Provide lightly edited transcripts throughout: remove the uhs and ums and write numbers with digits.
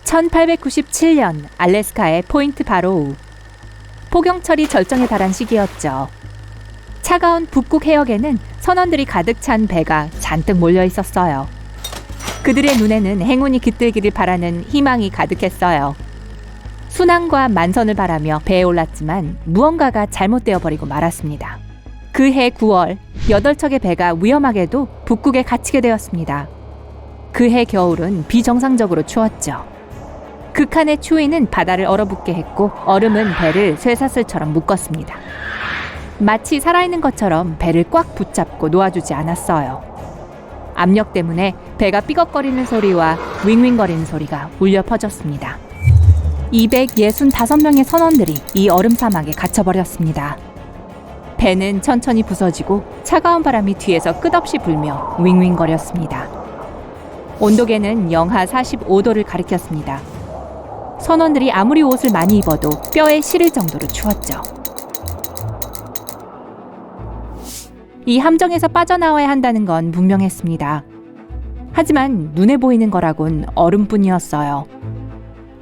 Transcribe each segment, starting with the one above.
1897년 알래스카의 포인트 바로우. 폭염철이 절정에 달한 시기였죠. 차가운 북극 해역에는 선원들이 가득 찬 배가 잔뜩 몰려 있었어요. 그들의 눈에는 행운이 깃들기를 바라는 희망이 가득했어요. 순항과 만선을 바라며 배에 올랐지만 무언가가 잘못되어 버리고 말았습니다. 그해 9월 8척의 배가 위험하게도 북극에 갇히게 되었습니다. 그해 겨울은 비정상적으로 추웠죠. 극한의 추위는 바다를 얼어붙게 했고 얼음은 배를 쇠사슬처럼 묶었습니다. 마치 살아있는 것처럼 배를 꽉 붙잡고 놓아주지 않았어요. 압력 때문에 배가 삐걱거리는 소리와 윙윙거리는 소리가 울려 퍼졌습니다. 265명의 선원들이 이 얼음 사막에 갇혀버렸습니다. 배는 천천히 부서지고 차가운 바람이 뒤에서 끝없이 불며 윙윙거렸습니다. 온도계는 영하 45도를 가리켰습니다. 선원들이 아무리 옷을 많이 입어도 뼈에 시릴 정도로 추웠죠. 이 함정에서 빠져나와야 한다는 건 분명했습니다. 하지만 눈에 보이는 거라곤 얼음뿐이었어요.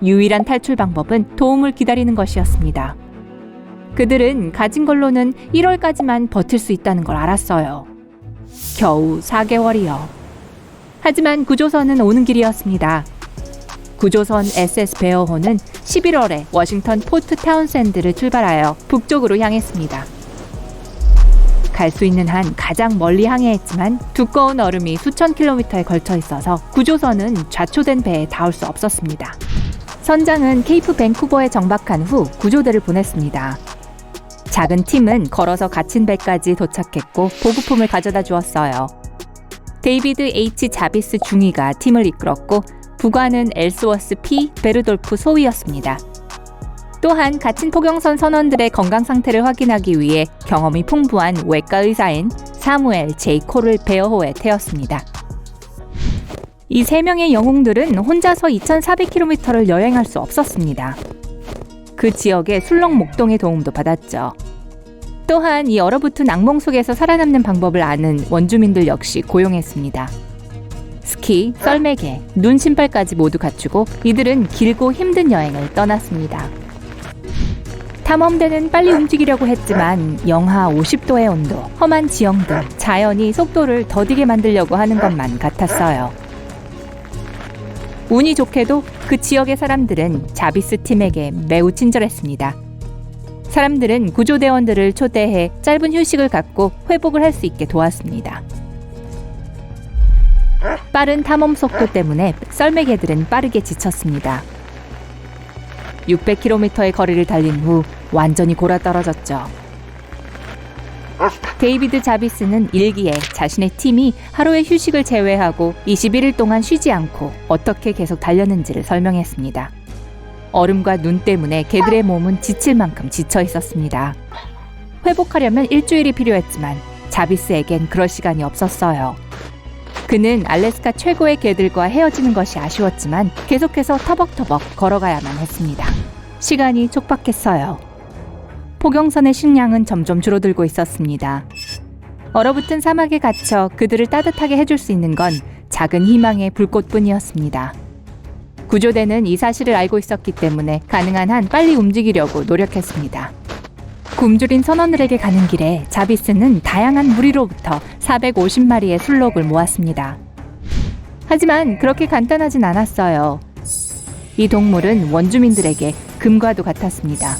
유일한 탈출 방법은 도움을 기다리는 것이었습니다. 그들은 가진 걸로는 1월까지만 버틸 수 있다는 걸 알았어요. 겨우 4개월이요. 하지만 구조선은 오는 길이었습니다. 구조선 SS 베어호는 11월에 워싱턴 포트 타운샌드를 출발하여 북쪽으로 향했습니다. 갈 수 있는 한 가장 멀리 항해했지만 두꺼운 얼음이 수천 킬로미터에 걸쳐 있어서 구조선은 좌초된 배에 닿을 수 없었습니다. 선장은 케이프 밴쿠버에 정박한 후 구조대를 보냈습니다. 작은 팀은 걸어서 갇힌 배까지 도착했고 보급품을 가져다 주었어요. 데이비드 H. 자비스 중위가 팀을 이끌었고 부관은 엘스워스 P. 베르돌프 소위였습니다. 또한 갇힌 포경선 선원들의 건강 상태를 확인하기 위해 경험이 풍부한 외과 의사인 사무엘 J. 코를 베어호에 태웠습니다. 이 3명의 영웅들은 혼자서 2,400km를 여행할 수 없었습니다. 그 지역의 술렁 목동의 도움도 받았죠. 또한 이 얼어붙은 악몽 속에서 살아남는 방법을 아는 원주민들 역시 고용했습니다. 스키, 썰매개, 눈 신발까지 모두 갖추고 이들은 길고 힘든 여행을 떠났습니다. 탐험대는 빨리 움직이려고 했지만 영하 50도의 온도, 험한 지형 등 자연이 속도를 더디게 만들려고 하는 것만 같았어요. 운이 좋게도 그 지역의 사람들은 자비스 팀에게 매우 친절했습니다. 사람들은 구조대원들을 초대해 짧은 휴식을 갖고 회복을 할 수 있게 도왔습니다. 빠른 탐험 속도 때문에 썰매개들은 빠르게 지쳤습니다. 600km의 거리를 달린 후 완전히 골아떨어졌죠. 데이비드 자비스는 일기에 자신의 팀이 하루의 휴식을 제외하고 21일 동안 쉬지 않고 어떻게 계속 달렸는지를 설명했습니다. 얼음과 눈 때문에 개들의 몸은 지칠 만큼 지쳐 있었습니다. 회복하려면 일주일이 필요했지만 자비스에겐 그럴 시간이 없었어요. 그는 알래스카 최고의 개들과 헤어지는 것이 아쉬웠지만 계속해서 터벅터벅 걸어가야만 했습니다. 시간이 촉박했어요. 포경선의 식량은 점점 줄어들고 있었습니다. 얼어붙은 사막에 갇혀 그들을 따뜻하게 해줄 수 있는 건 작은 희망의 불꽃뿐이었습니다. 구조대는 이 사실을 알고 있었기 때문에 가능한 한 빨리 움직이려고 노력했습니다. 굶주린 선원들에게 가는 길에 자비스는 다양한 무리로부터 450마리의 술록을 모았습니다. 하지만 그렇게 간단하진 않았어요. 이 동물은 원주민들에게 금과도 같았습니다.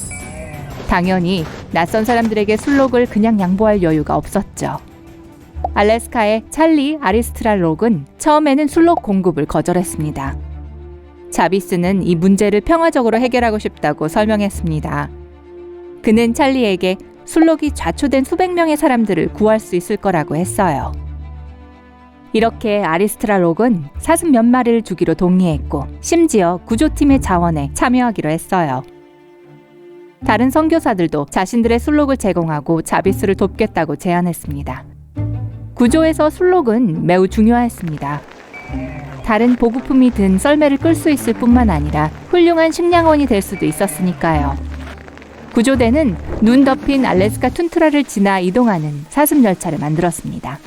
당연히 낯선 사람들에게 술록을 그냥 양보할 여유가 없었죠. 알래스카의 찰리 아리스트랄록은 처음에는 술록 공급을 거절했습니다. 자비스는 이 문제를 평화적으로 해결하고 싶다고 설명했습니다. 그는 찰리에게 술록이 좌초된 수백 명의 사람들을 구할 수 있을 거라고 했어요. 이렇게 아리스트랄록은 40몇 마리를 주기로 동의했고 심지어 구조팀의 자원에 참여하기로 했어요. 다른 선교사들도 자신들의 술록을 제공하고 자비스를 돕겠다고 제안했습니다. 구조에서 술록은 매우 중요했습니다. 다른 보급품이 든 썰매를 끌 수 있을 뿐만 아니라 훌륭한 식량원이 될 수도 있었으니까요. 구조대는 눈 덮인 알래스카 툰트라를 지나 이동하는 사슴열차를 만들었습니다.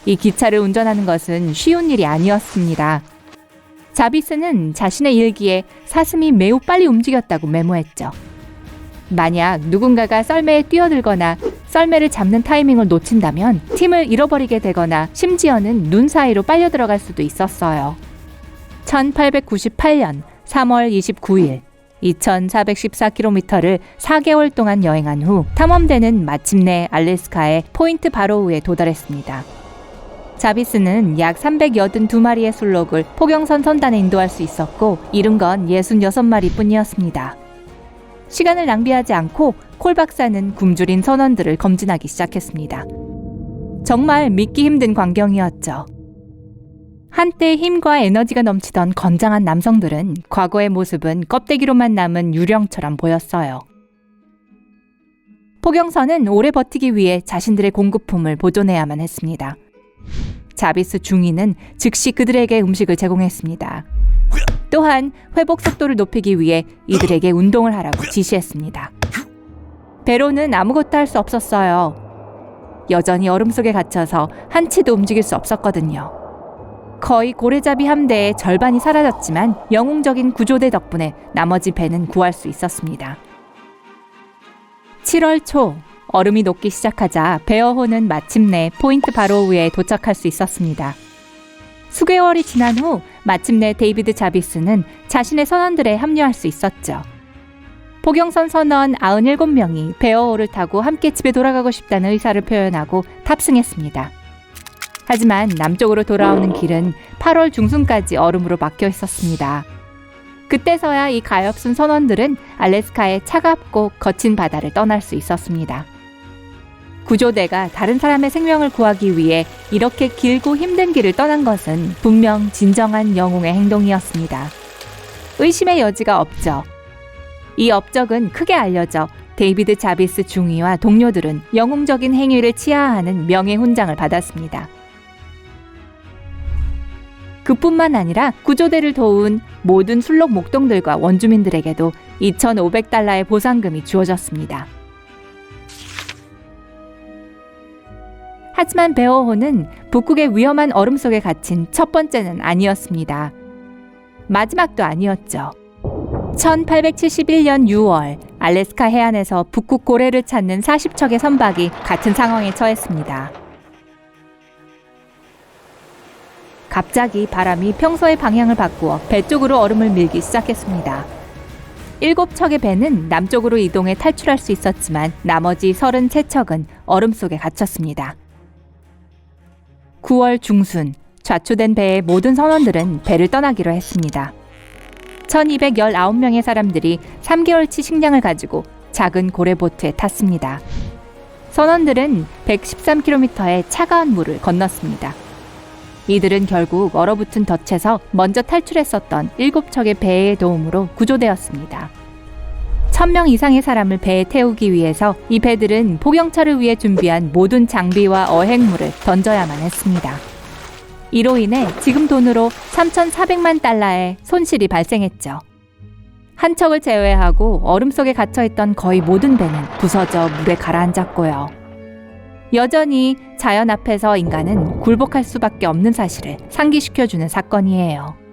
이 기차를 운전하는 것은 쉬운 일이 아니었습니다. 자비스는 자신의 일기에 사슴이 매우 빨리 움직였다고 메모했죠. 만약 누군가가 썰매에 뛰어들거나 썰매를 잡는 타이밍을 놓친다면 팀을 잃어버리게 되거나 심지어는 눈 사이로 빨려 들어갈 수도 있었어요. 1898년 3월 29일 2414km를 4개월 동안 여행한 후 탐험대는 마침내 알래스카의 포인트 바로우에 도달했습니다. 자비스는 약 382마리의 술록을 포경선 선단에 인도할 수 있었고 이룬 건 66마리 뿐이었습니다. 시간을 낭비하지 않고 콜 박사는 굶주린 선원들을 검진하기 시작했습니다. 정말 믿기 힘든 광경이었죠. 한때 힘과 에너지가 넘치던 건장한 남성들은 과거의 모습은 껍데기로만 남은 유령처럼 보였어요. 포경선은 오래 버티기 위해 자신들의 공급품을 보존해야만 했습니다. 자비스 중위는 즉시 그들에게 음식을 제공했습니다. 또한 회복 속도를 높이기 위해 이들에게 운동을 하라고 지시했습니다. 베로는 아무것도 할 수 없었어요. 여전히 얼음 속에 갇혀서 한치도 움직일 수 없었거든요. 거의 고래잡이 함대의 절반이 사라졌지만 영웅적인 구조대 덕분에 나머지 배는 구할 수 있었습니다. 7월 초 얼음이 녹기 시작하자 베어호는 마침내 포인트 바로우에 도착할 수 있었습니다. 수개월이 지난 후 마침내 데이비드 자비스는 자신의 선원들에 합류할 수 있었죠. 포경선 선원 97명이 베어호를 타고 함께 집에 돌아가고 싶다는 의사를 표현하고 탑승했습니다. 하지만 남쪽으로 돌아오는 길은 8월 중순까지 얼음으로 막혀 있었습니다. 그때서야 이 가엾은 선원들은 알래스카의 차갑고 거친 바다를 떠날 수 있었습니다. 구조대가 다른 사람의 생명을 구하기 위해 이렇게 길고 힘든 길을 떠난 것은 분명 진정한 영웅의 행동이었습니다. 의심의 여지가 없죠. 이 업적은 크게 알려져 데이비드 자비스 중위와 동료들은 영웅적인 행위를 치하하는 명예훈장을 받았습니다. 그뿐만 아니라 구조대를 도운 모든 술록 목동들과 원주민들에게도 2,500달러의 보상금이 주어졌습니다. 하지만 베어호는 북극의 위험한 얼음 속에 갇힌 첫 번째는 아니었습니다. 마지막도 아니었죠. 1871년 6월 알래스카 해안에서 북극 고래를 찾는 40척의 선박이 같은 상황에 처했습니다. 갑자기 바람이 평소의 방향을 바꾸어 배 쪽으로 얼음을 밀기 시작했습니다. 7척의 배는 남쪽으로 이동해 탈출할 수 있었지만 나머지 33척은 얼음 속에 갇혔습니다. 9월 중순 좌초된 배의 모든 선원들은 배를 떠나기로 했습니다. 1219명의 사람들이 3개월치 식량을 가지고 작은 고래보트에 탔습니다. 선원들은 113km의 차가운 물을 건넜습니다. 이들은 결국 얼어붙은 덫에서 먼저 탈출했었던 7척의 배의 도움으로 구조되었습니다. 1,000명 이상의 사람을 배에 태우기 위해서 이 배들은 포경차를 위해 준비한 모든 장비와 어획물을 던져야만 했습니다. 이로 인해 지금 돈으로 3,400만 달러의 손실이 발생했죠. 한 척을 제외하고 얼음 속에 갇혀있던 거의 모든 배는 부서져 물에 가라앉았고요. 여전히 자연 앞에서 인간은 굴복할 수밖에 없는 사실을 상기시켜주는 사건이에요.